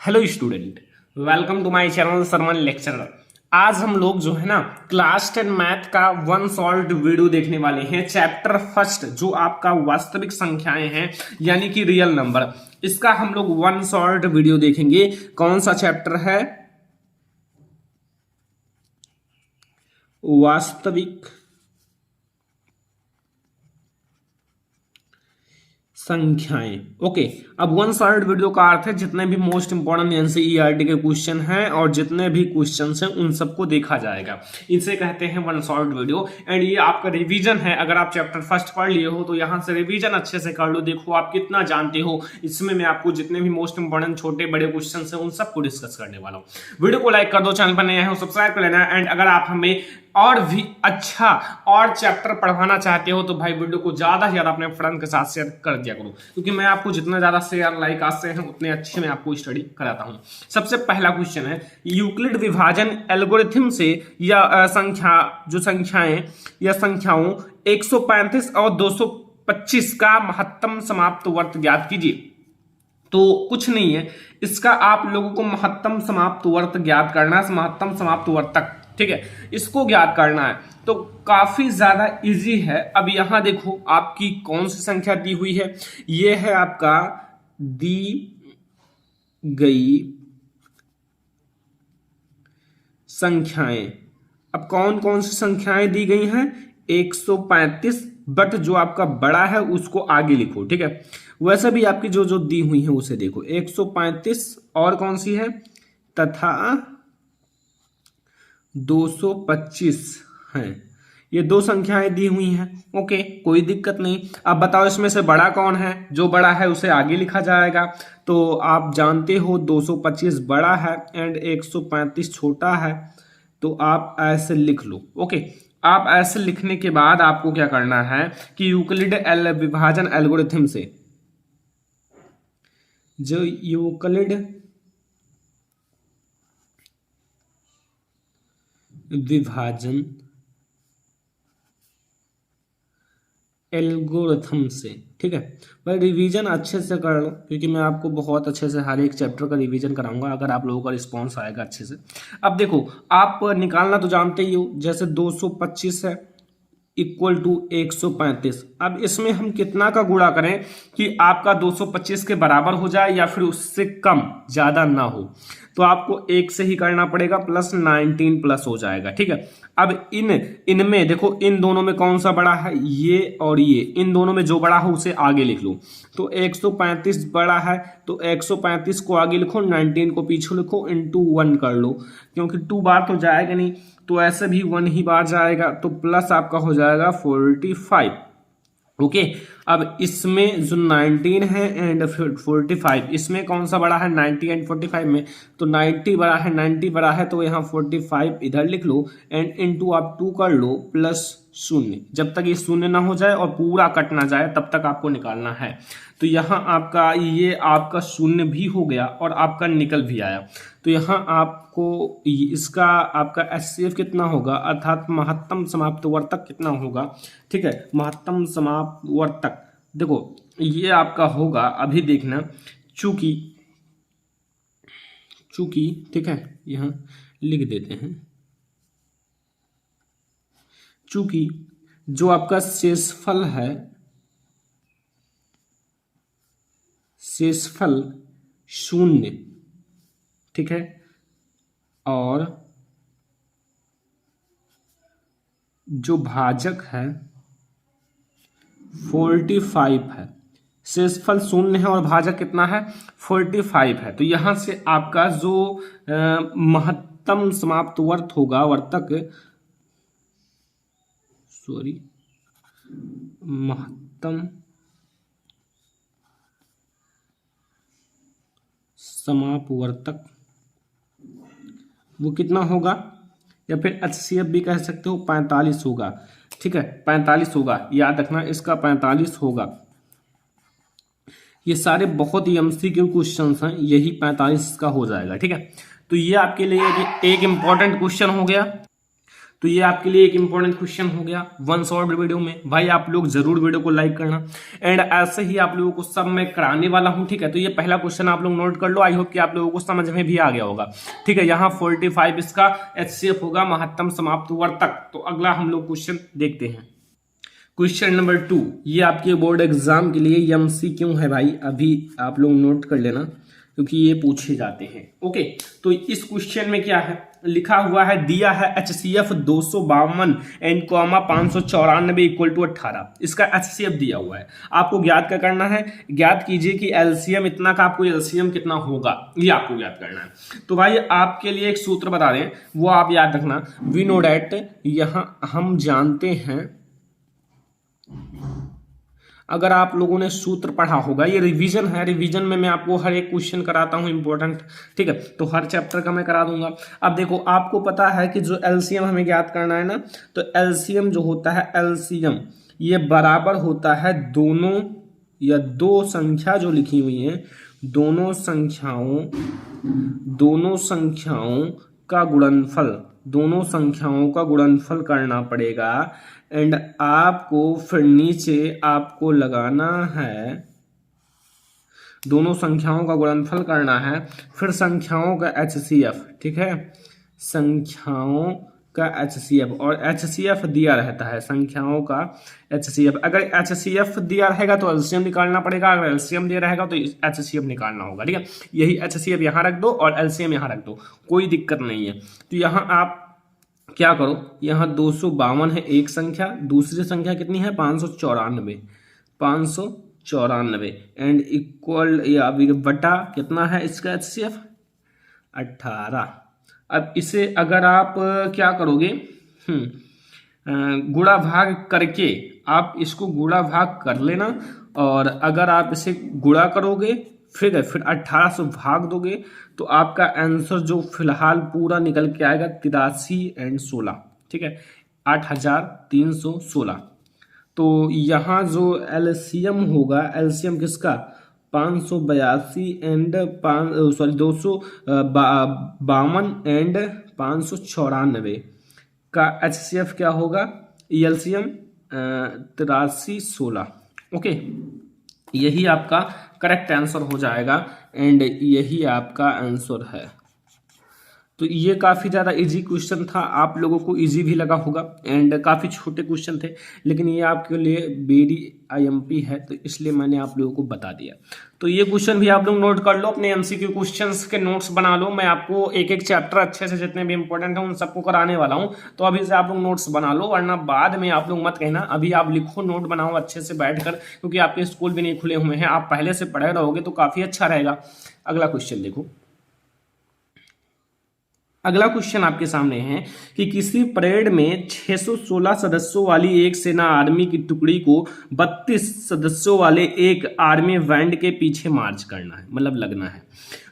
Hello student, welcome to my channel सरमन lecturer. आज हम लोग जो है ना क्लास 10 मैथ का वन सॉल्व्ड वीडियो देखने वाले हैं। चैप्टर फर्स्ट जो आपका वास्तविक संख्याएं हैं यानी कि रियल नंबर, इसका हम लोग वन सॉल्व्ड वीडियो देखेंगे। कौन सा चैप्टर है? वास्तविक संख्याएं। ओके, अब वन सॉल्व्ड वीडियो का अर्थ है जितने भी मोस्ट इंपोर्टेंट एनसीईआरटी के क्वेश्चन हैं और जितने भी क्वेश्चन हैं उन सबको देखा जाएगा। इसे कहते हैं वन सॉल्व्ड वीडियो। एंड ये आपका रिवीजन है। अगर आप चैप्टर फर्स्ट पढ़ लिए हो तो यहाँ से रिवीजन अच्छे से कर लो। देखो आप कितना जानते हो। इसमें मैं आपको जितने भी मोस्ट इंपोर्टेंट छोटे बड़े क्वेश्चन हैं उन सबको डिस्कस करने वाला हूँ। वीडियो को लाइक कर दो, चैनल पर नया है सब्सक्राइब कर लेना। एंड अगर आप हमें और भी अच्छा और चैप्टर पढ़वाना चाहते हो तो भाई वीडियो को ज्यादा से ज्यादा अपने फ्रेंड के साथ शेयर कर दिया करो, क्योंकि मैं आपको जितना ज्यादा शेयर लाइक आते हैं उतने अच्छे मैं आपको स्टडी कराता हूं। सबसे पहला क्वेश्चन है, यूक्लिड विभाजन एल्गोरिथम से या संख्याएं या संख्याओं 135 और 225 का महत्तम समाप्त वर्त ज्ञात कीजिए। तो कुछ नहीं है, इसका आप लोगों को महत्तम समाप्त वर्त ज्ञात करना है, महत्तम समाप्त वर्त तक, ठीक है, इसको ज्ञात करना है। तो काफी ज्यादा इजी है। अब यहां देखो आपकी कौन सी संख्या दी हुई है। ये है आपका दी गई संख्याएं। अब कौन कौन सी संख्याएं दी गई हैं? 135, बट जो आपका बड़ा है उसको आगे लिखो, ठीक है। वैसे भी आपकी जो जो दी हुई है उसे देखो। 135 और कौन सी है तथा 225 हैं। ये दो संख्याएं दी हुई हैं। ओके, कोई दिक्कत नहीं। अब बताओ इसमें से बड़ा कौन है? जो बड़ा है उसे आगे लिखा जाएगा। तो आप जानते हो 225 बड़ा है एंड 135 छोटा है, तो आप ऐसे लिख लो। ओके, आप ऐसे लिखने के बाद आपको क्या करना है कि यूक्लिड विभाजन एल्गोरिथम से, जो यूक्लिड विभाजन एल्गोरिथम से, ठीक है भाई, रिवीजन अच्छे से कर लो, क्योंकि मैं आपको बहुत अच्छे से हर एक चैप्टर का रिवीजन कराऊंगा अगर आप लोगों का रिस्पांस आएगा अच्छे से। अब देखो आप निकालना तो जानते ही हो, जैसे 225 है इक्वल टू 135। अब इसमें हम कितना का गुणा करें कि आपका 225 के बराबर हो जाए या फिर उससे कम ज्यादा ना हो? तो आपको एक से ही करना पड़ेगा, प्लस 19 प्लस हो जाएगा, ठीक है। अब इनमें देखो, इन दोनों में कौन सा बड़ा है? ये और ये, इन दोनों में जो बड़ा हो उसे आगे लिख लो। तो 135 बड़ा है तो 135 को आगे लिखो, 19 को पीछे लिखो, इंटू 1 कर लो, क्योंकि 2 बार तो जाएगा नहीं, तो ऐसे भी 1 ही बार जाएगा, तो प्लस आपका हो जाएगा 45। ओके, अब इसमें जो 19 है एंड 45, इसमें कौन सा बड़ा है? 90 एंड 45 में, तो 90 बड़ा है, 90 बड़ा है तो यहाँ 45 इधर लिख लो एंड इनटू आप 2 कर लो, प्लस 0। जब तक ये 0 ना हो जाए और पूरा कट ना जाए तब तक आपको निकालना है। तो यहाँ आपका ये आपका 0 भी हो गया और आपका निकल भी आया। तो यहाँ आपको इसका आपका एचसीएफ कितना होगा, अर्थात महत्तम समाप्त वर्तक कितना होगा, ठीक है, महत्तम समाप्त वर्तक। देखो ये आपका होगा, अभी देखना, चूंकि ठीक है, यहाँ लिख देते हैं, चूंकि जो आपका शेषफल है, शेषफल 0, ठीक है, और जो भाजक है 45 है। शेषफल 0 है और भाजक कितना है? 45 है। तो यहां से आपका जो महत्तम समाप्त वर्त होगा, महत्तम समापवर्तक वो कितना होगा, या फिर एचसीएफ भी कह सकते हो, 45 होगा, ठीक है, 45 होगा, याद रखना इसका 45 होगा। ये सारे बहुत ही एमसीक्यू क्वेश्चंस हैं, यही 45 का हो जाएगा, ठीक है। तो ये आपके लिए एक इंपॉर्टेंट क्वेश्चन हो गया। तो ये आपके लिए एक इंपॉर्टेंट क्वेश्चन हो गया वन शॉर्ट वीडियो में। भाई आप लोग जरूर वीडियो को लाइक करना एंड ऐसे ही आप लोगों को सब मैं कराने वाला हूं, ठीक है। तो ये पहला क्वेश्चन आप लोग नोट कर लो, आई होप कि आप लोगों को समझ में भी आ गया होगा, ठीक है। यहाँ 45 इसका HCF होगा महत्तम समाप्त वर्ग तक। तो अगला हम लोग क्वेश्चन देखते हैं। क्वेश्चन नंबर 2, ये आपके बोर्ड एग्जाम के लिए MCQ है भाई, अभी आप लोग नोट कर लेना क्योंकि ये पूछे जाते हैं। ओके, तो इस क्वेश्चन में क्या है लिखा हुआ है, दिया है HCF 252 and comma 594 equal to 18। इसका HCF दिया हुआ है, आपको ज्ञात क्या करना है, ज्ञात कीजिए कि LCM इतना का आपको LCM कितना होगा, ये आपको ज्ञात करना है। तो भाई आपके लिए एक सूत्र बता दें, वो आप याद रखना। वी नो डैट, यहां हम जानते हैं, अगर आप लोगों ने सूत्र पढ़ा होगा, ये रिवीजन है, रिवीजन में मैं आपको हर एक क्वेश्चन कराता हूं इंपॉर्टेंट, ठीक है। तो हर चैप्टर का मैं करा दूंगा। अब देखो आपको पता है कि जो LCM हमें ज्ञात करना है ना, तो LCM जो होता है, LCM ये बराबर होता है दोनों या दो संख्या जो लिखी हुई है, दोनों संख्याओं का गुणनफल, दोनों संख्याओं का गुणनफल करना पड़ेगा एंड आपको फिर नीचे आपको लगाना है, दोनों संख्याओं का गुणनफल करना है, फिर संख्याओं का HCF, ठीक है, संख्याओं का HCF, और HCF दिया रहता है, संख्याओं का HCF। अगर HCF दिया रहेगा तो LCM निकालना पड़ेगा, अगर LCM दिया रहेगा तो HCF निकालना होगा, ठीक है। यही HCF यहाँ रख दो और LCM यहाँ रख दो, कोई दिक्कत नहीं है। तो यहाँ आप क्या करो, यहाँ 252 है एक संख्या, दूसरी संख्या कितनी है 594 एंड इक्वल या बटा कितना है इसका HCF 18। अब इसे अगर आप क्या करोगे, गुणा भाग करके आप इसको गुणा भाग कर लेना, और अगर आप इसे गुणा करोगे फिर 18 से भाग दोगे तो आपका आंसर जो फिलहाल पूरा निकल के आएगा 83 एंड 16, ठीक है, 8316। तो यहाँ जो LCM होगा, LCM किसका 582 एंड 252 एंड 594 का HCF क्या होगा, LCM 8316। ओके, यही आपका करेक्ट आंसर हो जाएगा एंड यही आपका आंसर है। तो ये काफ़ी ज़्यादा इजी क्वेश्चन था, आप लोगों को इजी भी लगा होगा एंड काफ़ी छोटे क्वेश्चन थे, लेकिन ये आपके लिए वेरी IMP है, तो इसलिए मैंने आप लोगों को बता दिया। तो ये क्वेश्चन भी आप लोग नोट कर लो, अपने MCQ क्वेश्चंस के नोट्स बना लो। मैं आपको एक एक चैप्टर अच्छे से जितने भी इंपॉर्टेंट हैं उन सबको कराने वाला हूँ, तो अभी से आप लोग नोट्स बना लो, वरना बाद में आप लोग मत कहना। अभी आप लिखो, नोट बनाओ अच्छे से बैठकर, क्योंकि आपके स्कूल भी नहीं खुले हुए हैं, आप पहले से पढ़े रहोगे तो काफ़ी अच्छा रहेगा। अगला क्वेश्चन देखो, अगला क्वेश्चन आपके सामने है कि किसी परेड में 616 सदस्यों वाली एक सेना आर्मी की टुकड़ी को 32 सदस्यों वाले एक आर्मी बैंड के पीछे मार्च करना है, मतलब लगना है।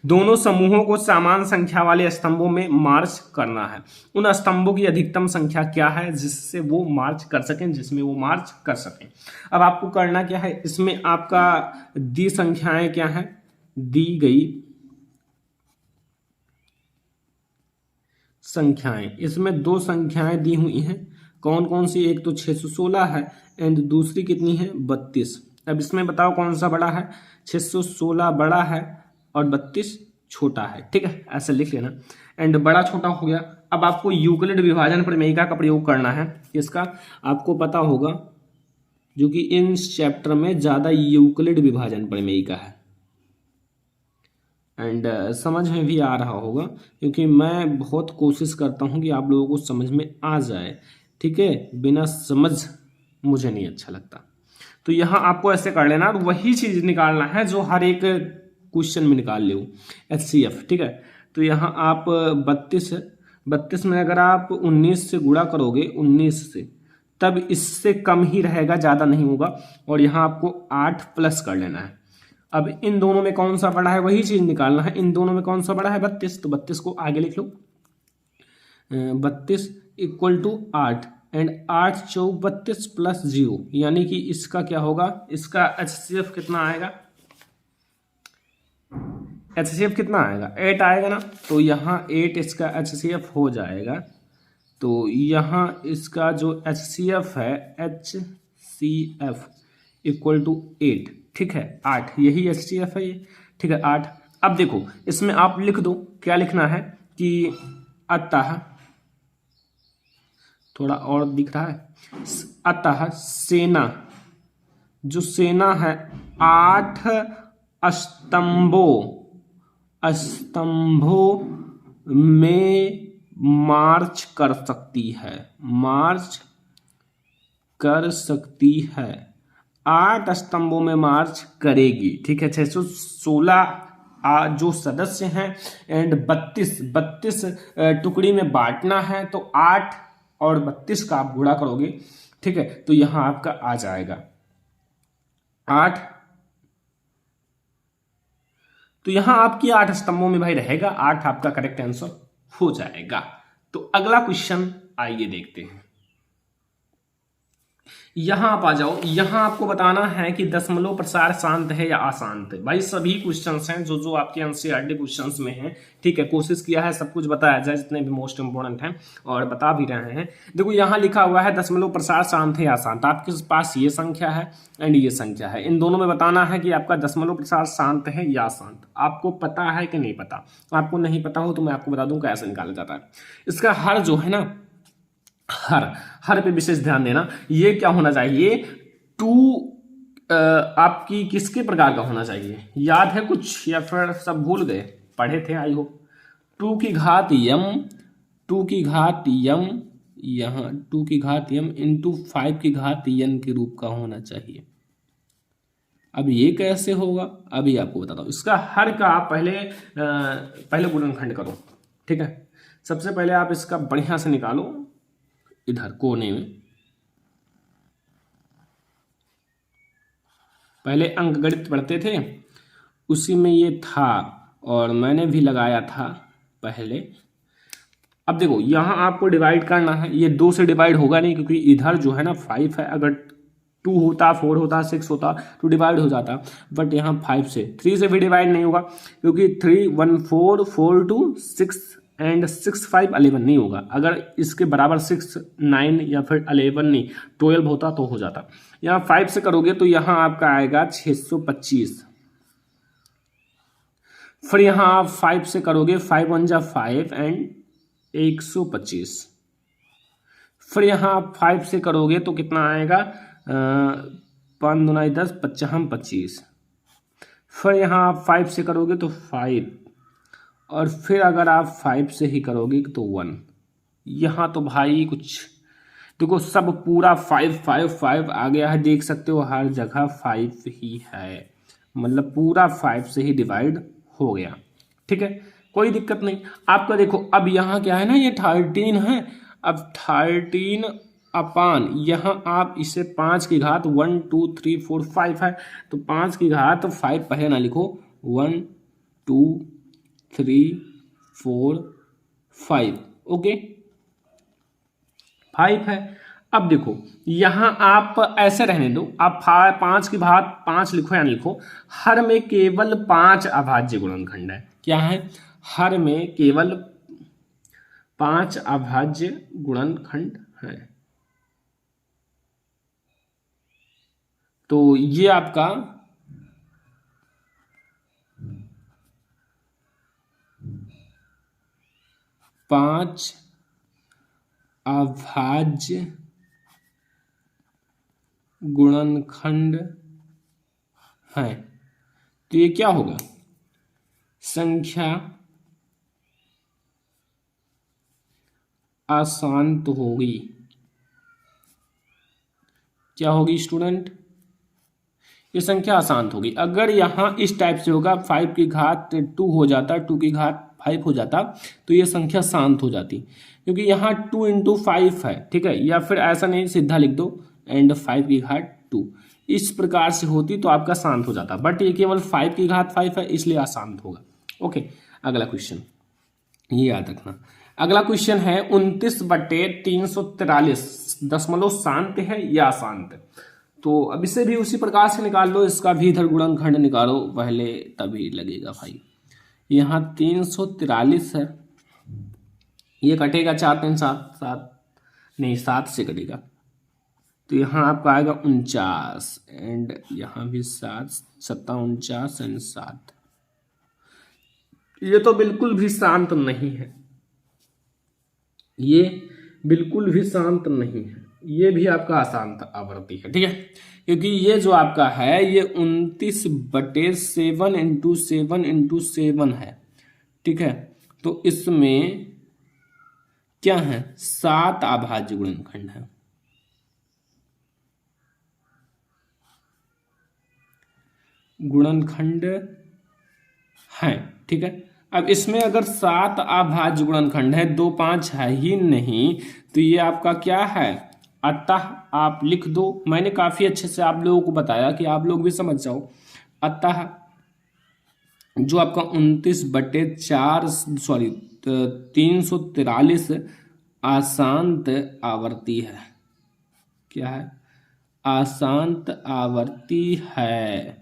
दोनों समूहों को समान संख्या वाले स्तंभों में मार्च करना है। उन स्तंभों की अधिकतम संख्या क्या है जिससे वो मार्च कर सकें, जिसमें वो मार्च कर सकें। अब आपको करना क्या है, इसमें आपका दी संख्याएं क्या है, दी गई संख्याएं, इसमें दो संख्याएं दी हुई हैं, कौन कौन सी, एक तो 616 है एंड दूसरी कितनी है 32। अब इसमें बताओ कौन सा बड़ा है, 616 बड़ा है और 32 छोटा है, ठीक है, ऐसे लिख लेना एंड बड़ा छोटा हो गया। अब आपको यूक्लिड विभाजन प्रमेयिका का प्रयोग करना है, इसका आपको पता होगा, जो कि इन चैप्टर में ज्यादा यूक्लिड विभाजन प्रमेयिका है एंड समझ में भी आ रहा होगा, क्योंकि मैं बहुत कोशिश करता हूं कि आप लोगों को समझ में आ जाए, ठीक है, बिना समझ मुझे नहीं अच्छा लगता। तो यहाँ आपको ऐसे कर लेना, वही चीज निकालना है जो हर एक क्वेश्चन में निकाल लो, HCF, ठीक है। तो यहाँ आप 32 में अगर आप 19 से गुणा करोगे, 19 से, तब इससे कम ही रहेगा, ज़्यादा नहीं होगा, और यहाँ आपको 8 प्लस कर लेना है। अब इन दोनों में कौन सा बड़ा है वही चीज निकालना है, इन दोनों में कौन सा बड़ा है 32, तो 32 को आगे लिख लो, 32 इक्वल टू 8 एंड 8 चौक 32 प्लस 0, यानी कि इसका क्या होगा, इसका HCF कितना आएगा, HCF कितना आएगा 8 आएगा ना, तो यहाँ 8 इसका HCF हो जाएगा तो यहाँ इसका जो HCF है, HCF इक्वल टू 8, ठीक है 8, यही HCF है ये, ठीक है 8। अब देखो इसमें आप लिख दो, क्या लिखना है कि अतः, थोड़ा और दिख रहा है, अतः सेना, जो सेना है 8 स्तंभों में मार्च कर सकती है, मार्च कर सकती है, 8 स्तंभों में मार्च करेगी, ठीक है। 616 जो सदस्य हैं एंड 32 टुकड़ी में बांटना है, तो 8 और 32 का आप गुणा करोगे, ठीक है, तो यहां आपका आ जाएगा 8, तो यहां आपकी 8 स्तंभों में भाई रहेगा, 8 आपका करेक्ट आंसर हो जाएगा। तो अगला क्वेश्चन आइए देखते हैं। यहां आप आ जाओ, यहां आपको बताना है कि दशमलव प्रसार शांत है या अशांत है। भाई सभी क्वेश्चंस हैं जो आपके एनसीईआरटी क्वेश्चंस में हैं, ठीक है, कोशिश किया है सब कुछ बताया जाए जितने भी मोस्ट इंपोर्टेंट हैं, और बता भी रहे हैं। देखो यहां लिखा हुआ है दशमलव प्रसार शांत है या अशांत, आपके पास ये संख्या है एंड ये संख्या है, इन दोनों में बताना है कि आपका दशमलव प्रसार शांत है या अशांत। आपको पता है कि नहीं पता? आपको नहीं पता हो तो मैं आपको बता दूं कैसे निकाला जाता है। इसका हर जो है ना, हर पे विशेष ध्यान देना, ये क्या होना चाहिए, 2 आपकी किसके प्रकार का होना चाहिए, याद है कुछ या फिर सब भूल गए? पढ़े थे आई होप। 2 की घात यम, 2 की घात यम, यहाँ 2 की घात यम इंटू 5 की घात यन के रूप का होना चाहिए। अब ये कैसे होगा, अभी आपको बताता हूँ। इसका हर का आप पहले गुणनखंड करो, ठीक है। सबसे पहले आप इसका बढ़िया से निकालो, इधर कोने में पहले अंकगणित पढ़ते थे, उसी में ये था और मैंने भी लगाया था पहले। अब देखो यहां आपको डिवाइड करना है, ये 2 से डिवाइड होगा नहीं क्योंकि इधर जो है ना 5 है, अगर 2 होता, 4 होता, 6 होता तो डिवाइड हो जाता, बट यहाँ 5 से, 3 से भी डिवाइड नहीं होगा क्योंकि 3 1 4 4 2 6 एंड 6 5 11 नहीं होगा। अगर इसके बराबर 6 9 या फिर 11 नहीं 12 होता तो हो जाता। यहाँ 5 से करोगे तो यहाँ आपका आएगा 625, फिर यहाँ आप 5 से करोगे 5 1 जा 5 एंड 125, फिर यहाँ आप 5 से करोगे तो कितना आएगा, 5 दूना 10 55 25, फिर यहाँ आप 5 से करोगे तो 5, और फिर अगर आप 5 से ही करोगे तो 1। यहाँ तो भाई कुछ देखो सब पूरा 5 5 5 आ गया है, देख सकते हो हर जगह 5 ही है, मतलब पूरा 5 से ही डिवाइड हो गया, ठीक है, कोई दिक्कत नहीं। आपका देखो अब यहाँ क्या है ना, ये 13 है, अब 13 अपान यहाँ आप इसे 5 की घात 1 2 3 4 5 है, तो 5 की घात 5 पहले ना लिखो, 1 2 3 4 5, ओके 5 है। अब देखो यहां आप ऐसे रहने दो, आप 5 की घात 5 लिखो या नहीं लिखो, हर में केवल 5 अभाज्य गुणनखंड है। क्या है? हर में केवल 5 अभाज्य गुणनखंड है। तो ये आपका पांच अभाज्य गुणनखंड है। तो ये क्या होगा? संख्या अशांत होगी। क्या होगी स्टूडेंट? ये संख्या अशांत होगी। अगर यहां इस टाइप से होगा 5 की घात 2 हो जाता, 2 की घात 5 हो जाता, तो ये संख्या शांत हो जाती, क्योंकि यहाँ 2 इंटू 5 है, ठीक है, या फिर ऐसा नहीं सीधा लिख दो एंड 5 की घात 2, इस प्रकार से होती तो आपका शांत हो जाता, बट ये केवल 5 की घात 5 है इसलिए अशांत होगा। ओके, अगला क्वेश्चन ये याद रखना। अगला क्वेश्चन है 29/343 दशमलव शांत है या अशांत। तो अब इसे भी उसी प्रकार से निकाल लो, इसका भी इधर गुणनखंड निकालो पहले, तभी लगेगा भाई। यहाँ 343 है ये कटेगा 4 3 7 7, नहीं 7 से कटेगा, तो यहाँ आपका आएगा 49 एंड यहाँ भी 7 7 49 एंड 7। ये तो बिल्कुल भी शांत नहीं है, ये बिल्कुल भी शांत नहीं है, ये भी आपका अशांत आवृत्ति है, ठीक है। क्योंकि ये जो आपका है ये 29/7 इंटू 7 इंटू 7 है, ठीक है। तो इसमें क्या है, 7 अभाज्य गुणनखंड है, गुणनखंड है, ठीक है। अब इसमें अगर 7 अभाज्य गुणनखंड है, 2 5 है ही नहीं, तो ये आपका क्या है, अतः आप लिख दो। मैंने काफी अच्छे से आप लोगों को बताया कि आप लोग भी समझ जाओ। अतः जो आपका 343 अशांत आवर्ती है, क्या है, अशांत आवर्ती है।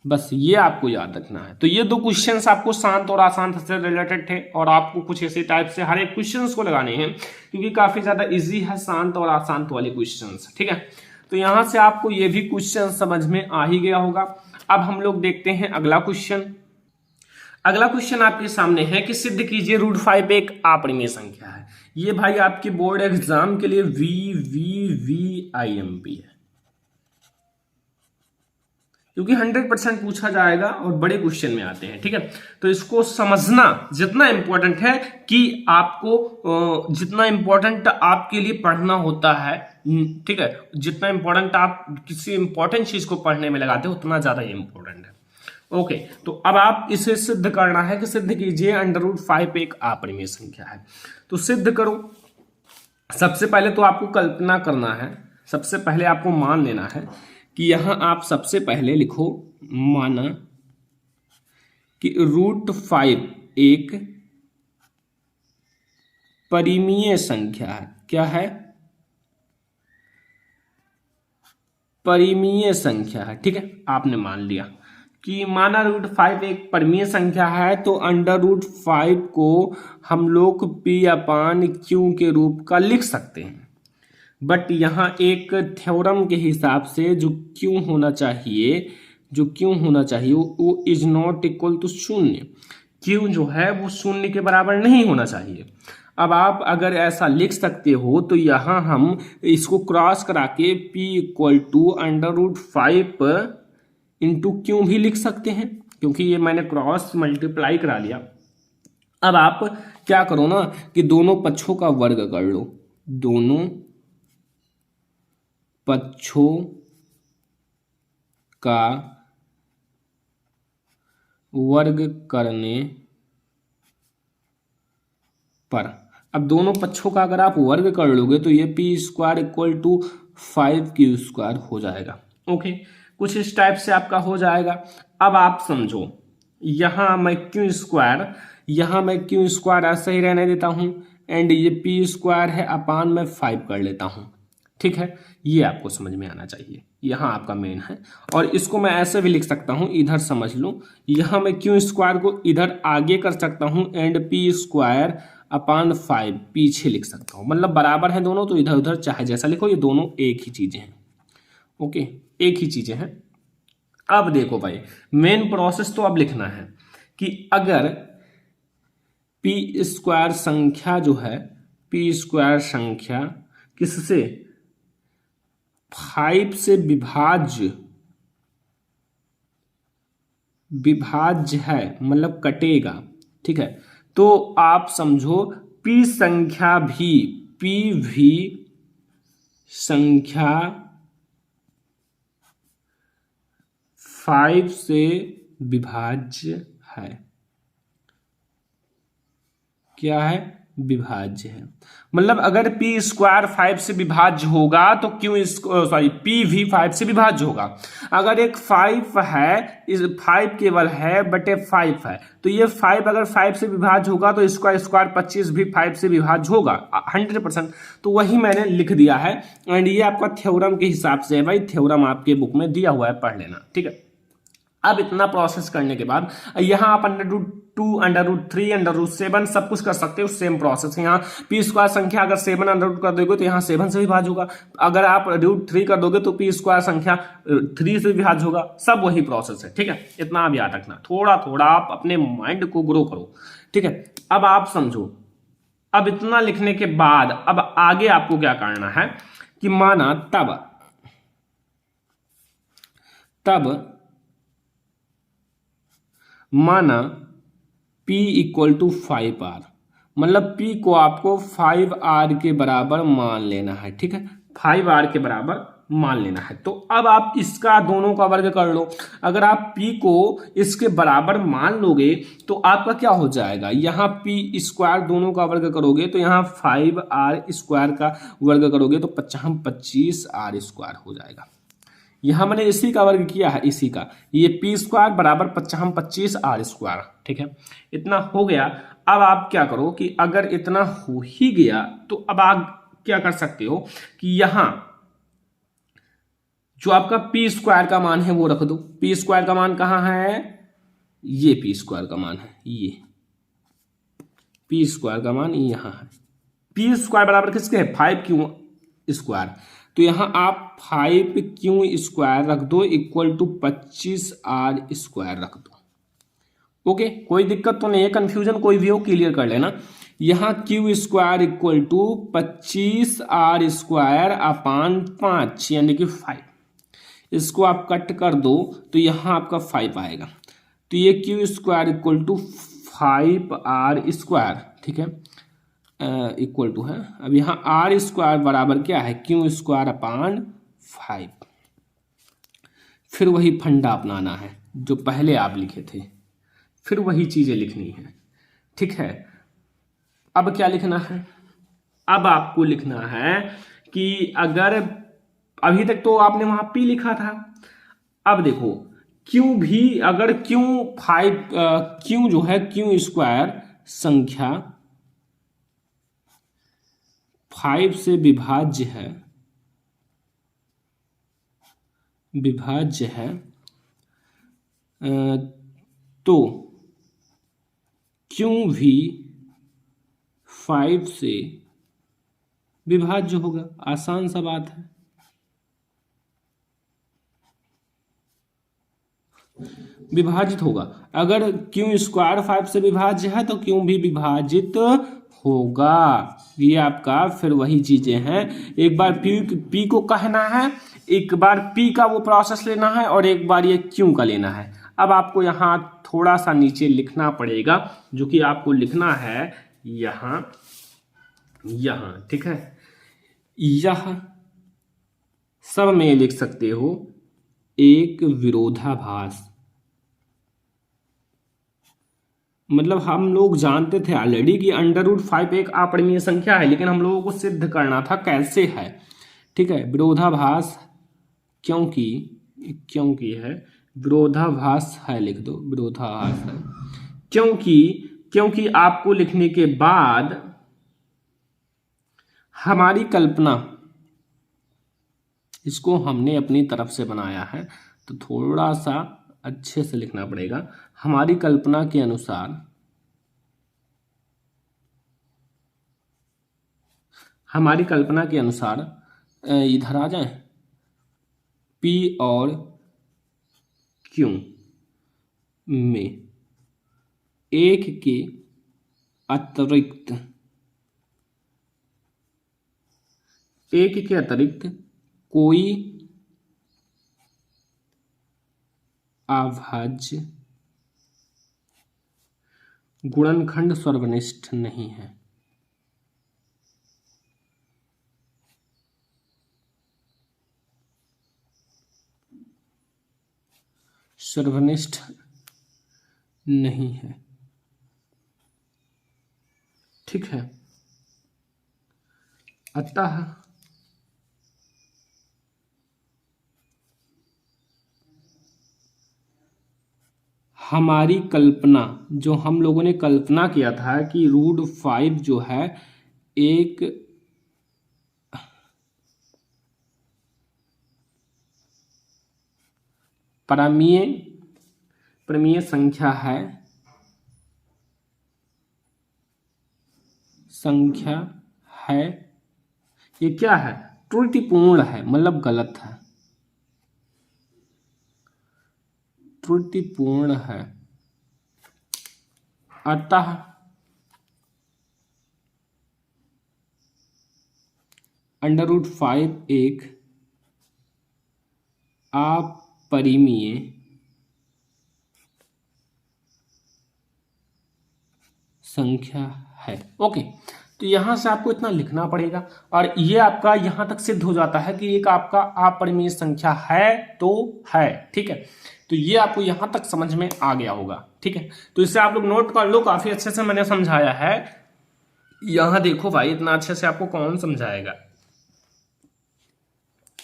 बस ये आपको याद रखना है। तो ये 2 क्वेश्चंस आपको शांत और अशांत से रिलेटेड थे, और आपको कुछ ऐसे टाइप से हर एक क्वेश्चंस को लगाने हैं, क्योंकि काफी ज्यादा इजी है शांत और अशांत वाले क्वेश्चंस, ठीक है। तो यहां से आपको ये भी क्वेश्चन समझ में आ ही गया होगा। अब हम लोग देखते हैं अगला क्वेश्चन। अगला क्वेश्चन आपके सामने है कि सिद्ध कीजिए √5 एक अपरिमेय संख्या है। ये भाई आपकी बोर्ड एग्जाम के लिए VVVIMP है, क्योंकि 100% पूछा जाएगा और बड़े क्वेश्चन में आते हैं, ठीक है। तो इसको समझना जितना इंपॉर्टेंट है कि आपको जितना इंपॉर्टेंट आपके लिए पढ़ना होता है, ठीक है, जितना इंपॉर्टेंट आप किसी इंपॉर्टेंट चीज को पढ़ने में लगाते हो उतना ज्यादा ये इंपॉर्टेंट है। ओके, तो अब आप इसे सिद्ध करना है कि सिद्ध कीजिए √5 एक अपरिमेय संख्या है। तो सिद्ध करो। सबसे पहले तो आपको कल्पना करना है, सबसे पहले आपको मान लेना है कि यहां आप सबसे पहले लिखो, माना कि √5 एक परिमेय संख्या है। क्या है, परिमेय संख्या है, ठीक है। आपने मान लिया कि माना √5 एक परिमेय संख्या है, तो √5 को हम लोग P/Q के रूप का लिख सकते हैं। बट यहाँ एक थ्योरम के हिसाब से जो क्यों होना चाहिए, वो इज नॉट इक्वल टू 0। क्यों जो है वो 0 के बराबर नहीं होना चाहिए। अब आप अगर ऐसा लिख सकते हो तो यहाँ हम इसको क्रॉस करा के P = √5 क्यों भी लिख सकते हैं, क्योंकि ये मैंने क्रॉस मल्टीप्लाई करा लिया। अब आप क्या करो ना कि दोनों पक्षों का वर्ग कर लो, दोनों पक्षों का वर्ग करने पर, अब दोनों पक्षों का अगर आप वर्ग कर लोगे तो ये P² = 5Q² हो जाएगा। ओके, कुछ इस टाइप से आपका हो जाएगा। अब आप समझो, यहां मैं Q² ऐसे ही रहने देता हूं, एंड ये P² है अपान में 5 कर लेता हूं, ठीक है। ये आपको समझ में आना चाहिए, यहां आपका मेन है। और इसको मैं ऐसे भी लिख सकता हूं, इधर समझ लो, यहां मैं Q² को इधर आगे कर सकता हूं एंड P² अपान 5 पीछे लिख सकता हूं, मतलब बराबर है दोनों, तो इधर उधर चाहे जैसा लिखो, ये दोनों एक ही चीजें हैं। ओके, एक ही चीजें हैं। अब देखो भाई, मेन प्रोसेस तो अब लिखना है कि अगर P² संख्या जो है, P² संख्या किससे 5 से विभाज्य है, मतलब कटेगा, ठीक है। तो आप समझो P भी संख्या 5 से विभाज्य है। क्या है, विभाज्य है। मतलब अगर P² 5 से विभाज्य होगा तो P भी 5 से विभाज्य होगा। अगर एक 5 है, इस 5 केवल है बटे 5 है, तो ये 5 अगर 5 से विभाज्य होगा तो इसका स्क्वायर 25 भी 5 से विभाज्य होगा 100%। तो वही मैंने लिख दिया है, एंड ये आपका थ्योरम के हिसाब से है भाई, थ्योरम आपके बुक में दिया हुआ है, पढ़ लेना, ठीक है। अब इतना प्रोसेस करने के बाद यहाँ आप √2, √3, √7 सब कुछ कर सकते हो। सेम प्रोसेस यहाँ पी स्क्वायर संख्या अगर 7 अंडर कर दोगे तो यहाँ 7 से विभाज्य होगा। अगर आप √3 कर दोगे तो पी स्क्वायर संख्या 3 से विभाज्य होगा। सब वही प्रोसेस है, ठीक है। इतना आप याद रखना, थोड़ा थोड़ा आप अपने माइंड को ग्रो करो, ठीक है। अब आप समझो, अब इतना लिखने के बाद अब आगे आपको क्या करना है कि माना माना P = 5R, मतलब P को आपको 5R के बराबर मान लेना है, ठीक है। 5R के बराबर मान लेना है। तो अब आप इसका दोनों का वर्ग कर लो। अगर आप P को इसके बराबर मान लोगे तो आपका क्या हो जाएगा, यहाँ P² दोनों का वर्ग करोगे तो यहाँ 5R² का वर्ग करोगे तो 25R² हो जाएगा। यहां मैंने इसी का वर्ग किया है, इसी का, ये P² बराबर 25R², ठीक है। इतना हो गया। अब आप क्या करो कि अगर इतना हो ही गया तो अब आप क्या कर सकते हो कि यहां जो आपका P² का मान है वो रख दो। P² का मान कहां है, ये P² का मान है, ये P² का मान यहां है। P² बराबर किसके है, 5Q²। तो यहां आप 5Q² रख दो इक्वल टू 25R² रख दो। ओके, कोई दिक्कत तो नहीं है, कंफ्यूजन कोई भी हो क्लियर कर लेना। यहां Q² इक्वल टू 25R² अपान 5 यानी कि 5। इसको आप कट कर दो तो यहां आपका 5 आएगा। तो ये Q² इक्वल टू 5R², ठीक है, इक्वल टू है। अब यहाँ R² बराबर क्या है, Q² अपान 5। फिर वही फंडा अपनाना है जो पहले आप लिखे थे, फिर वही चीजें लिखनी है, ठीक है। अब क्या लिखना है, अब आपको लिखना है कि अगर अभी तक तो आपने वहां P लिखा था, अब देखो Q भी अगर Q जो है Q² संख्या 5 से विभाज्य है तो Q भी 5 से विभाज्य होगा। आसान सा बात है। विभाजित होगा, अगर Q² 5 से विभाज्य है तो Q भी विभाजित होगा। ये आपका फिर वही चीजें हैं, एक बार P को कहना है, एक बार P का वो प्रोसेस लेना है और एक बार ये Q का लेना है। अब आपको यहाँ थोड़ा सा नीचे लिखना पड़ेगा, जो कि आपको लिखना है यहाँ, ठीक है। यह सब में लिख सकते हो एक विरोधाभास। मतलब हम लोग जानते थे ऑलरेडी कि √5 एक अपरिमेय संख्या है, लेकिन हम लोगों को सिद्ध करना था कैसे है, ठीक है। विरोधाभास क्योंकि है, विरोधाभास है, लिख दो विरोधाभास है। क्योंकि आपको लिखने के बाद हमारी कल्पना, इसको हमने अपनी तरफ से बनाया है तो थोड़ा सा अच्छे से लिखना पड़ेगा। हमारी कल्पना के अनुसार इधर आ जाए, P और Q में एक के अतिरिक्त कोई अभाज्य गुणनखंड सर्वनिष्ठ नहीं है। सर्वनिष्ठ नहीं है, ठीक है। अतः हमारी कल्पना, जो हम लोगों ने कल्पना किया था कि √5 जो है एक परमीय परिमेय संख्या है, ये क्या है? त्रुटिपूर्ण है, मतलब गलत है, त्रुटिपूर्ण है। अतः √5 एक अपरिमेय संख्या है। ओके, तो यहां से आपको इतना लिखना पड़ेगा और ये आपका यहां तक सिद्ध हो जाता है कि एक आपका अपरिमेय संख्या है तो है। ठीक है, तो ये आपको यहां तक समझ में आ गया होगा। ठीक है, तो इसे आप लोग नोट कर लो, काफी अच्छे से मैंने समझाया है। यहां देखो भाई, इतना अच्छे से आपको कौन समझाएगा।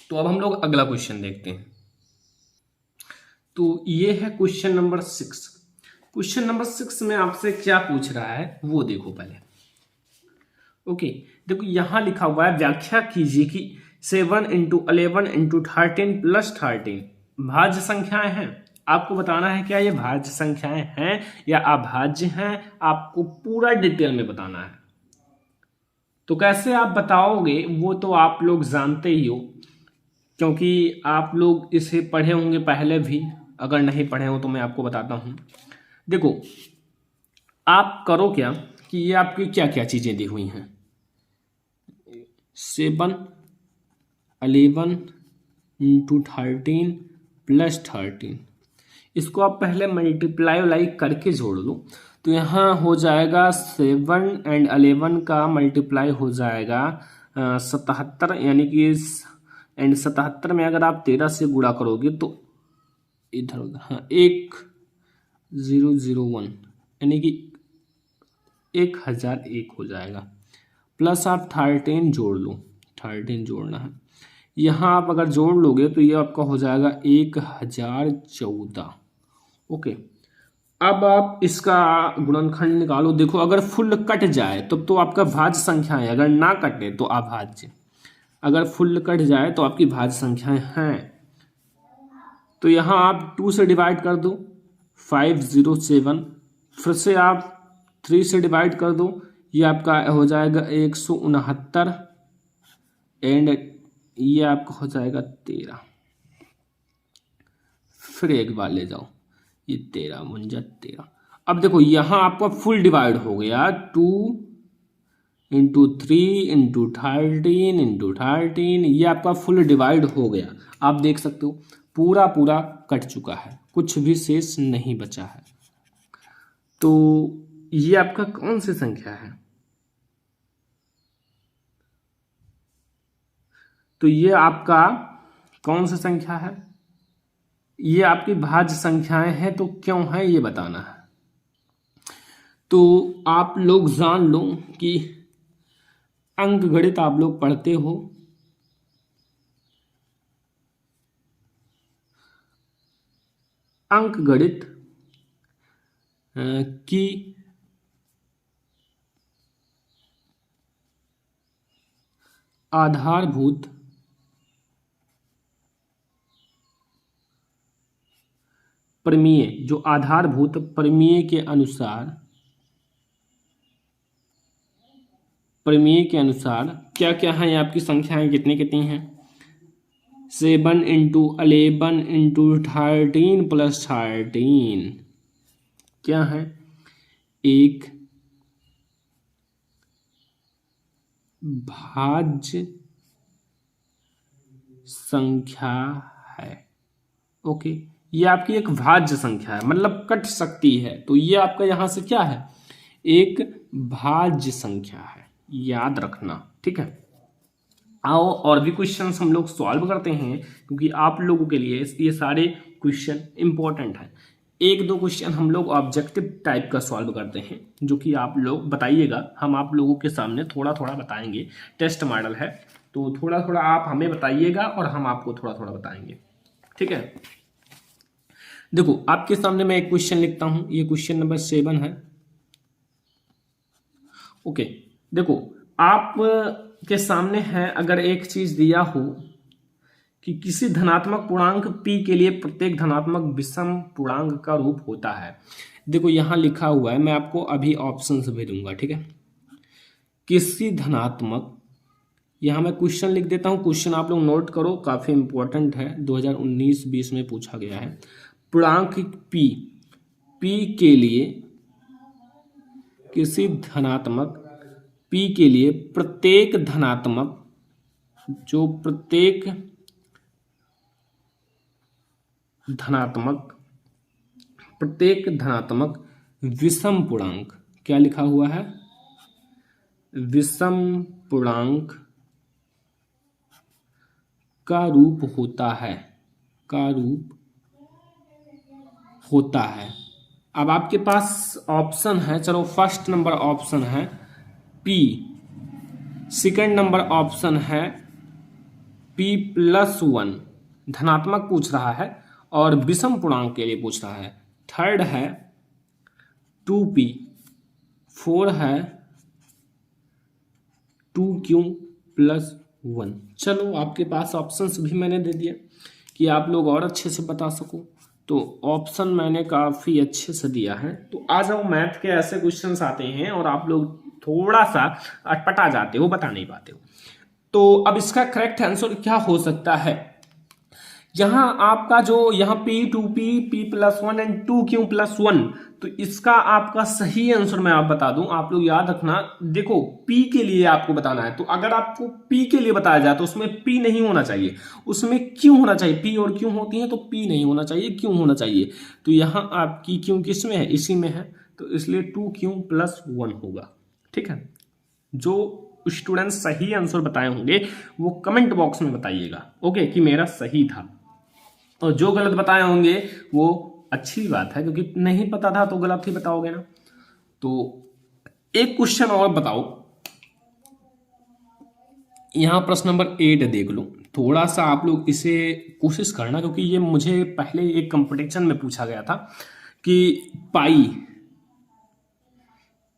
तो अब हम लोग अगला क्वेश्चन देखते हैं। तो ये है क्वेश्चन नंबर 6। क्वेश्चन नंबर 6 में आपसे क्या पूछ रहा है वो देखो पहले। ओके, देखो यहां लिखा हुआ है, व्याख्या कीजिए कि 7 × 11 × 13 + 13 भाज्य संख्याएं हैं। आपको बताना है क्या ये भाज्य संख्याएं हैं या अभाज्य हैं, आपको पूरा डिटेल में बताना है। तो कैसे आप बताओगे वो तो आप लोग जानते ही हो, क्योंकि आप लोग इसे पढ़े होंगे पहले भी। अगर नहीं पढ़े हो तो मैं आपको बताता हूं। देखो, आप करो क्या कि ये आपकी क्या क्या चीजें दी हुई हैं, 7 11 × 13 + 13, इसको आप पहले मल्टीप्लाई करके जोड़ लो। तो यहाँ हो जाएगा 7 और 11 का मल्टीप्लाई हो जाएगा 77, यानी कि 77 में अगर आप 13 से गुणा करोगे तो इधर उधर, हाँ, 1001, यानी कि 1001 हो जाएगा। प्लस आप 13 जोड़ लो, 13 जोड़ना है। यहाँ आप अगर जोड़ लोगे तो ये आपका हो जाएगा 1014। ओके, अब आप इसका गुणनखंड निकालो। देखो, अगर फुल कट जाए तब तो आपका भाज्य संख्या है, अगर ना कटे तो अभाज्य। अगर फुल कट जाए तो आपकी भाज्य संख्याएं हैं। तो यहाँ आप 2 से डिवाइड कर दो, 507। फिर से आप 3 से डिवाइड कर दो, ये आपका हो जाएगा 169 एंड ये आपका हो जाएगा 13। फिर एक बार ले जाओ, ये 13 × 13। अब देखो यहाँ आपका फुल डिवाइड हो गया, 2 × 3 × 13 × 13, ये आपका फुल डिवाइड हो गया। आप देख सकते हो पूरा पूरा कट चुका है, कुछ भी शेष नहीं बचा है। तो ये आपका कौन सी संख्या है? तो ये आपका कौन सी संख्या है? ये आपकी भाज्य संख्याएं हैं, तो क्यों है ये बताना है। तो आप लोग जान लो कि अंक गणित आप लोग पढ़ते हो, अंक गणित की आधारभूत प्रमेय, जो आधारभूत प्रमेय के अनुसार क्या क्या है आपकी संख्याएं, कितनी कितनी हैं? 7 × 11 × 13 + 13 क्या है? एक भाज्य संख्या है। ओके, ये आपकी एक भाज्य संख्या है, मतलब कट सकती है। तो ये आपका यहां से क्या है? एक भाज्य संख्या है, याद रखना। ठीक है, आओ और भी क्वेश्चंस हम लोग सॉल्व करते हैं, क्योंकि आप लोगों के लिए ये सारे क्वेश्चन इंपॉर्टेंट है। एक दो क्वेश्चन हम लोग ऑब्जेक्टिव टाइप का सॉल्व करते हैं, जो कि आप लोग बताइएगा, हम आप लोगों के सामने थोड़ा थोड़ा बताएंगे। टेस्ट मॉडल है, तो थोड़ा थोड़ा आप हमें बताइएगा और हम आपको थोड़ा थोड़ा बताएंगे। ठीक है, देखो आपके सामने मैं एक क्वेश्चन लिखता हूं, ये क्वेश्चन नंबर 7 है। ओके, देखो आप के सामने है, अगर एक चीज दिया हो कि किसी धनात्मक पूर्णांक p के लिए प्रत्येक धनात्मक विषम पूर्णांक का रूप होता है। देखो यहाँ लिखा हुआ है, मैं आपको अभी ऑप्शन भी दूंगा, ठीक है। किसी धनात्मक, यहाँ मैं क्वेश्चन लिख देता हूँ, क्वेश्चन आप लोग नोट करो, काफी इंपॉर्टेंट है, 2019-20 में पूछा गया है। पूर्णांक p के लिए, किसी धनात्मक p के लिए प्रत्येक धनात्मक, जो प्रत्येक धनात्मक विषम पूर्णांक, क्या लिखा हुआ है, विषम पूर्णांक का रूप होता है, अब आपके पास ऑप्शन है, चलो फर्स्ट नंबर ऑप्शन है p, सेकंड नंबर ऑप्शन है p+1, धनात्मक पूछ रहा है और विषम पूर्णांक के लिए पूछ रहा है। थर्ड है 2p, 4 है 2q+1। चलो आपके पास ऑप्शंस भी मैंने दे दिया कि आप लोग और अच्छे से बता सको, तो ऑप्शन मैंने काफ़ी अच्छे से दिया है। तो आ जाओ, मैथ के ऐसे क्वेश्चंस आते हैं और आप लोग थोड़ा सा अटपटा जाते हो, बता नहीं पाते हो। तो अब इसका करेक्ट आंसर क्या हो सकता है, यहाँ आपका जो यहाँ p2p, p+1 एंड 2q+1, तो इसका आपका सही आंसर मैं आप बता दूं, आप लोग याद रखना। देखो p के लिए आपको बताना है, तो अगर आपको p के लिए बताया जाए तो उसमें p नहीं होना चाहिए, उसमें q होना चाहिए। p और q होती है तो p नहीं होना चाहिए, q होना चाहिए। तो यहाँ आपकी q किस में है, इसी में है, तो इसलिए 2q+1 होगा, ठीक है। जो स्टूडेंट सही आंसर बताए होंगे वो कमेंट बॉक्स में बताइएगा, ओके, कि मेरा सही था। और जो गलत बताए होंगे वो अच्छी बात है, क्योंकि नहीं पता था तो गलत ही बताओगे ना। तो एक क्वेश्चन और बताओ, यहां प्रश्न नंबर 8 देख लो, थोड़ा सा आप लोग इसे कोशिश करना, क्योंकि ये मुझे पहले एक कंपटीशन में पूछा गया था कि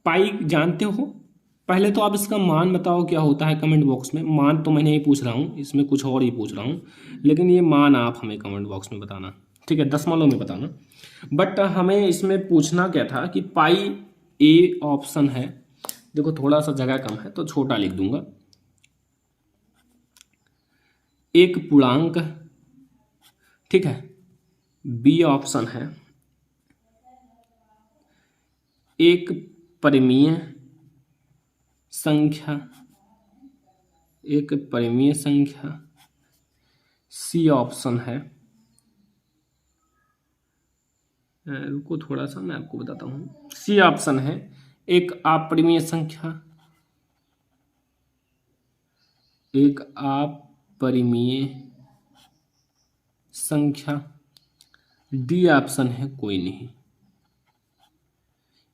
पाई जानते हो। पहले तो आप इसका मान बताओ क्या होता है कमेंट बॉक्स में। मान तो मैं नहीं पूछ रहा हूँ, इसमें कुछ और ही पूछ रहा हूँ, लेकिन ये मान आप हमें कमेंट बॉक्स में बताना, ठीक है, दशमलव में बताना। बट हमें इसमें पूछना क्या था कि पाई ए ऑप्शन है, देखो थोड़ा सा जगह कम है तो छोटा लिख दूंगा, एक पूर्णांक, ठीक है। बी ऑप्शन है एक परिमेय संख्या, एक परिमेय संख्या। सी ऑप्शन है, रुको थोड़ा सा मैं आपको बताता हूँ। सी ऑप्शन है एक अपरिमेय संख्या, एक अपरिमेय संख्या। डी ऑप्शन है कोई नहीं।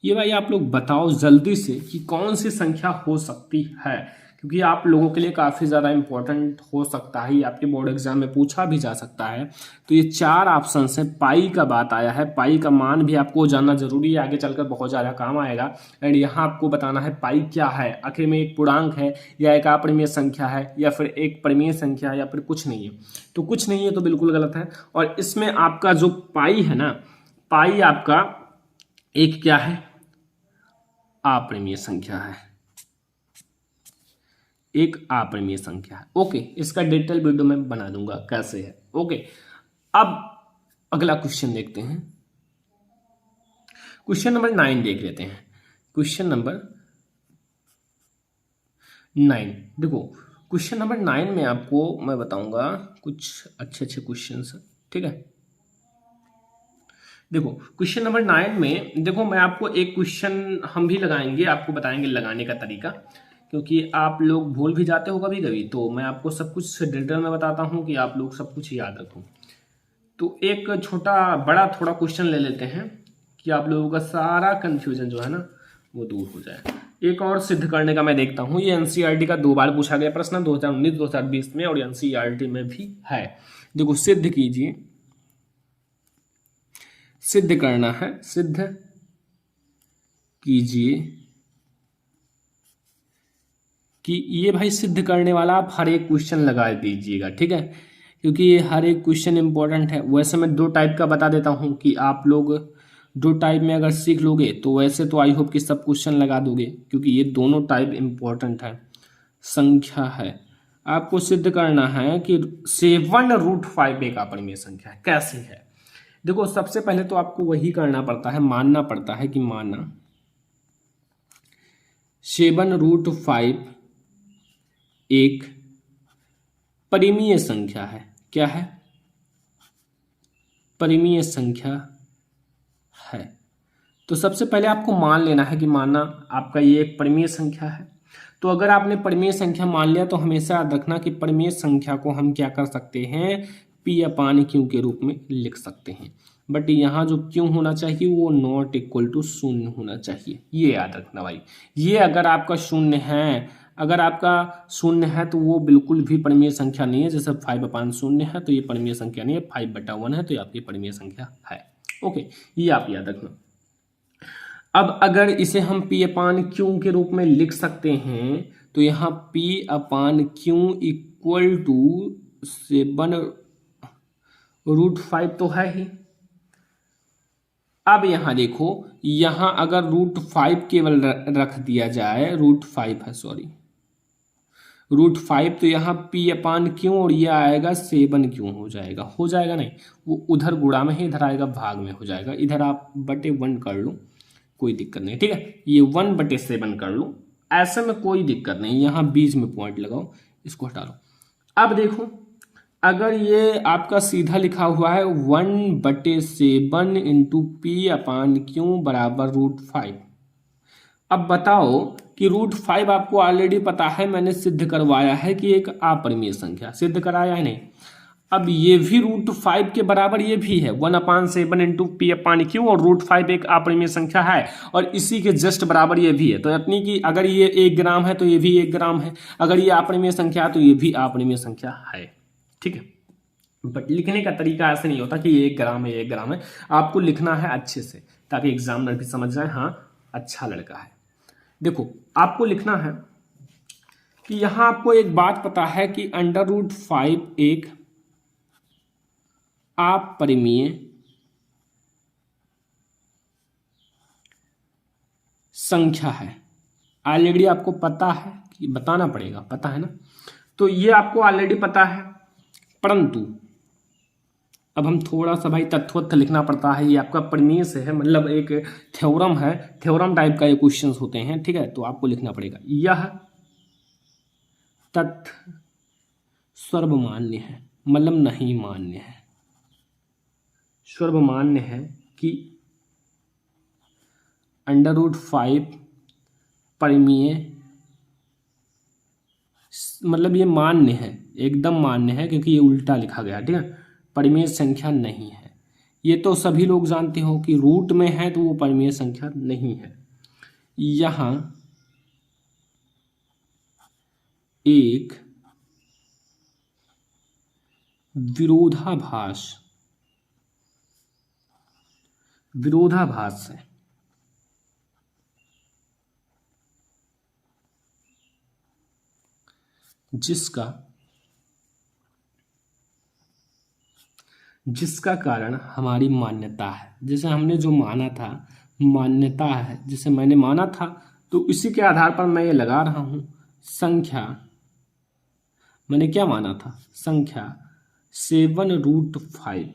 ये भाई आप लोग बताओ जल्दी से कि कौन सी संख्या हो सकती है, क्योंकि आप लोगों के लिए काफ़ी ज़्यादा इंपॉर्टेंट हो सकता है, ये आपके बोर्ड एग्जाम में पूछा भी जा सकता है। तो ये 4 ऑप्शन से पाई का बात आया है, पाई का मान भी आपको जानना जरूरी है, आगे चलकर बहुत ज़्यादा काम आएगा। एंड यहाँ आपको बताना है पाई क्या है, आखिर में एक पूर्णांक है या एक अपरिमेय संख्या है या फिर एक परिमेय संख्या या फिर कुछ नहीं है। तो कुछ नहीं है तो बिल्कुल गलत है। और इसमें आपका जो पाई है ना, पाई आपका एक क्या है, अपरिमेय संख्या है, एक अपरिमेय संख्या है, ओके। इसका डिटेल वीडियो मैं बना दूंगा कैसे है, ओके। अब अगला क्वेश्चन देखते हैं, क्वेश्चन नंबर 9 देख लेते हैं। क्वेश्चन नंबर 9 देखो, क्वेश्चन नंबर 9 में आपको मैं बताऊंगा कुछ अच्छे क्वेश्चन, ठीक है। देखो क्वेश्चन नंबर 9 में देखो, मैं आपको एक क्वेश्चन हम भी लगाएंगे, आपको बताएंगे लगाने का तरीका, क्योंकि आप लोग भूल भी जाते हो कभी कभी, तो मैं आपको सब कुछ डिटेल में बताता हूँ कि आप लोग सब कुछ याद रखो। तो एक छोटा बड़ा थोड़ा क्वेश्चन ले लेते हैं कि आप लोगों का सारा कंफ्यूजन जो है ना वो दूर हो जाए। एक और सिद्ध करने का मैं देखता हूँ, ये एनसीईआरटी का 2 बार पूछा गया प्रश्न, 2019-2020 में, और एनसीईआरटी में भी है। देखो सिद्ध कीजिए, सिद्ध करना है, सिद्ध कीजिए कि ये भाई सिद्ध करने वाला आप हर एक क्वेश्चन लगा दीजिएगा, ठीक है, क्योंकि ये हर एक क्वेश्चन इंपॉर्टेंट है। वैसे मैं दो टाइप का बता देता हूँ कि आप लोग दो टाइप में अगर सीख लोगे तो वैसे तो आई होप कि सब क्वेश्चन लगा दोगे, क्योंकि ये दोनों टाइप इंपॉर्टेंट है। संख्या है, आपको सिद्ध करना है कि 7√5 एक अपरिमेय संख्या है। कैसे है? देखो, सबसे पहले तो आपको वही करना पड़ता है, मानना पड़ता है कि माना 7√5 एक परिमेय संख्या है। क्या है? परिमेय संख्या है। तो सबसे पहले आपको मान लेना है कि माना आपका ये एक परिमेय संख्या है। तो अगर आपने परिमेय संख्या मान लिया तो हमेशा याद रखना कि परिमेय संख्या को हम क्या कर सकते हैं, P/Q के रूप में लिख सकते हैं। बट यहाँ जो क्यों होना चाहिए वो नॉट इक्वल टू शून्य होना चाहिए, ये याद रखना भाई। ये अगर आपका शून्य है, अगर आपका शून्य है तो वो बिल्कुल भी परिमेय संख्या नहीं है। जैसे 5/0 है तो ये परिमेय संख्या नहीं है, 5/1 है तो ये आपकी परिमेय संख्या है। ओके, ये आप याद रखना। अब अगर इसे हम P/Q के रूप में लिख सकते हैं तो यहाँ P/Q इक्वल टू 7√5 तो है ही। अब यहाँ देखो, यहाँ अगर √5 केवल रख दिया जाए, √5 है सॉरी, √5 तो यहाँ P/Q और ये आएगा 7Q हो जाएगा नहीं, वो उधर गुणा में है, इधर आएगा भाग में हो जाएगा। इधर आप बटे 1 कर लो, कोई दिक्कत नहीं, ठीक है। ये 1/7 कर लो, ऐसे में कोई दिक्कत नहीं। यहाँ बीच में पॉइंट लगाओ, इसको हटा लो। अब देखो, अगर ये आपका सीधा लिखा हुआ है 1/7 इंटू P/Q बराबर √5। अब बताओ कि √5 आपको ऑलरेडी पता है, मैंने सिद्ध करवाया है कि एक अपरिमेय संख्या, सिद्ध कराया है नहीं। अब ये भी √5 के बराबर ये भी है, 1/7 इंटू P/Q, और √5 एक अपरिमेय संख्या है और इसी के जस्ट बराबर ये भी है। तो यानी कि अगर ये 1 ग्राम है तो ये भी 1 ग्राम है, अगर ये अपरिमेय संख्या है तो ये भी अपरिमेय संख्या है, ठीक है। बट लिखने का तरीका ऐसे नहीं होता कि ये 1 ग्राम है, 1 ग्राम है। आपको लिखना है अच्छे से ताकि एग्जामिनर भी समझ जाए हाँ अच्छा लड़का है। देखो, आपको लिखना है कि यहां आपको एक बात पता है कि √5 एक अपरिमेय संख्या है। ऑलरेडी आपको पता है कि बताना पड़ेगा, पता है ना, तो ये आपको ऑलरेडी पता है। परंतु अब हम थोड़ा सा भाई तथ्य लिखना पड़ता है। ये आपका परिमेय से है, मतलब एक थ्योरम है, थ्योरम टाइप का ये क्वेश्चंस होते हैं, ठीक है। तो आपको लिखना पड़ेगा यह तथ्य सर्वमान्य है, मतलब नहीं मान्य है, सर्वमान्य है कि √5 परिमेय, मतलब ये मान्य है, एकदम मान्य है, क्योंकि ये उल्टा लिखा गया, ठीक है। परिमेय संख्या नहीं है, ये तो सभी लोग जानते हो कि रूट में है तो वो परिमेय संख्या नहीं है। यहां एक विरोधाभास है, जिसका कारण हमारी मान्यता है। जैसे हमने जो माना था, मान्यता है, जैसे मैंने माना था तो इसी के आधार पर मैं ये लगा रहा हूं। संख्या, मैंने क्या माना था, संख्या 7√5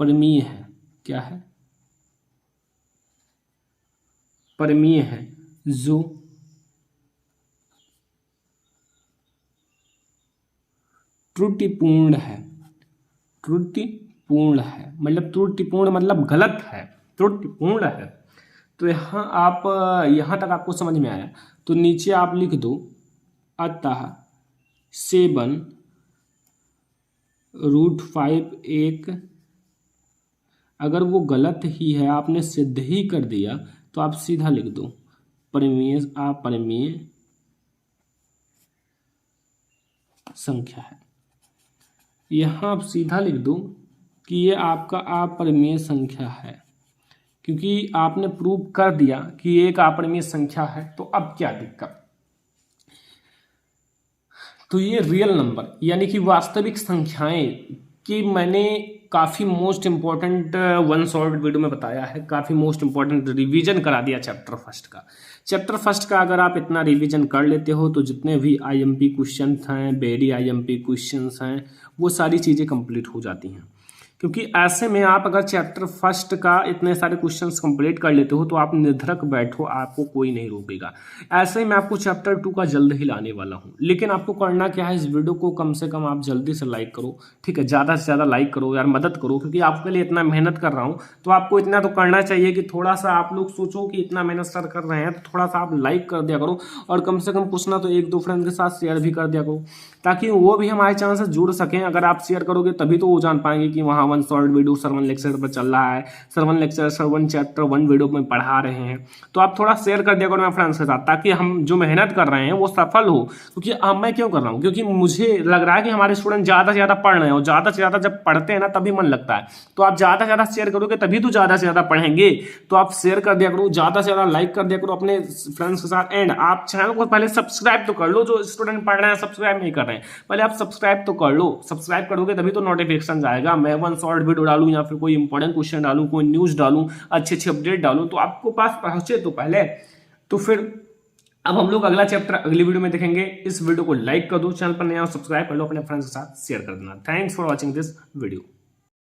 परिमेय है। क्या है? परिमेय है, जो त्रुटिपूर्ण है। त्रुटिपूर्ण है मतलब, त्रुटिपूर्ण मतलब गलत है, त्रुटिपूर्ण है। तो यहाँ आप, यहाँ तक आपको समझ में आया तो नीचे आप लिख दो, अतः 7√5 एक, अगर वो गलत ही है, आपने सिद्ध ही कर दिया तो आप सीधा लिख दो परिमेय, अपरिमेय संख्या है। यहाँ आप सीधा लिख दो कि ये आपका अपरिमेय संख्या है, क्योंकि आपने प्रूव कर दिया कि ये एक अपरिमेय संख्या है। तो अब क्या दिक्कत? तो ये रियल नंबर यानी कि वास्तविक संख्याएं कि मैंने काफ़ी most important one short video में बताया है, काफ़ी मोस्ट इम्पॉर्टेंट रिवीजन करा दिया चैप्टर फर्स्ट का। चैप्टर फर्स्ट का अगर आप इतना रिवीजन कर लेते हो तो जितने भी आईएमपी क्वेश्चन हैं, वेरी आईएमपी क्वेश्चंस हैं, वो सारी चीज़ें कंप्लीट हो जाती हैं। क्योंकि ऐसे में आप अगर चैप्टर फर्स्ट का इतने सारे क्वेश्चंस कंप्लीट कर लेते हो तो आप निर्धरक बैठो, आपको कोई नहीं रोकेगा। ऐसे ही मैं आपको चैप्टर 2 का जल्द ही लाने वाला हूँ, लेकिन आपको करना क्या है, इस वीडियो को कम से कम आप जल्दी से लाइक करो, ठीक है, ज़्यादा से ज़्यादा लाइक करो यार, मदद करो, क्योंकि आपके लिए इतना मेहनत कर रहा हूँ तो आपको इतना तो करना चाहिए कि थोड़ा सा आप लोग सोचो कि इतना मेहनत सर कर रहे हैं तो थोड़ा सा आप लाइक कर दिया करो, और कम से कम कुछ ना तो 1-2 फ्रेंड के साथ शेयर भी कर दिया करो, ताकि वो भी हमारे चैनल से जुड़ सकें। अगर आप शेयर करोगे तभी तो वो जान पाएंगे कि वहाँ वन शॉर्ट वीडियो सरवन लेक्चर पर चल रहा है, सरवन लेक्चर सरवन चैप्टर 1 वीडियो में पढ़ा रहे हैं। तो आप थोड़ा शेयर कर दिया करो मेरे फ्रेंड्स के साथ, ताकि हम जो मेहनत कर रहे हैं वो सफल हो। क्योंकि अब मैं क्यों कर रहा हूँ, क्योंकि मुझे लग रहा है कि हमारे स्टूडेंट ज़्यादा से ज़्यादा पढ़ रहे हैं, और ज़्यादा से ज़्यादा जब पढ़ते हैं ना तभी मन लगता है। तो आप ज़्यादा से ज़्यादा शेयर करोगे तभी तो ज़्यादा से ज़्यादा पढ़ेंगे। तो आप शेयर कर दिया करो, ज़्यादा से ज़्यादा लाइक कर दिया करो अपने फ्रेंड्स के साथ, एंड आप चैनल को पहले सब्सक्राइब तो कर लो। जो स्टूडेंट पढ़ रहे हैं सब्सक्राइब नहीं कर रहे हैं, पहले आप सब्सक्राइब तो कर लो। सब्सक्राइब करोगे तभी तो नोटिफिकेशन जाएगा। मैं वन शॉर्ट वीडियो डालूं या फिर कोई इंपॉर्टेंट क्वेश्चन डालूं, कोई न्यूज़ डालूं, अच्छे अच्छे अपडेट डालूं, तो आपको पास पहुंचे तो पहले। तो फिर अब हम लोग अगला चैप्टर अगली वीडियो में देखेंगे। इस वीडियो को लाइक कर दो, चैनल पर नया सब्सक्राइब कर लो, अपने फ्रेंड्स के साथ शेयर कर देना। Thanks for watching this video.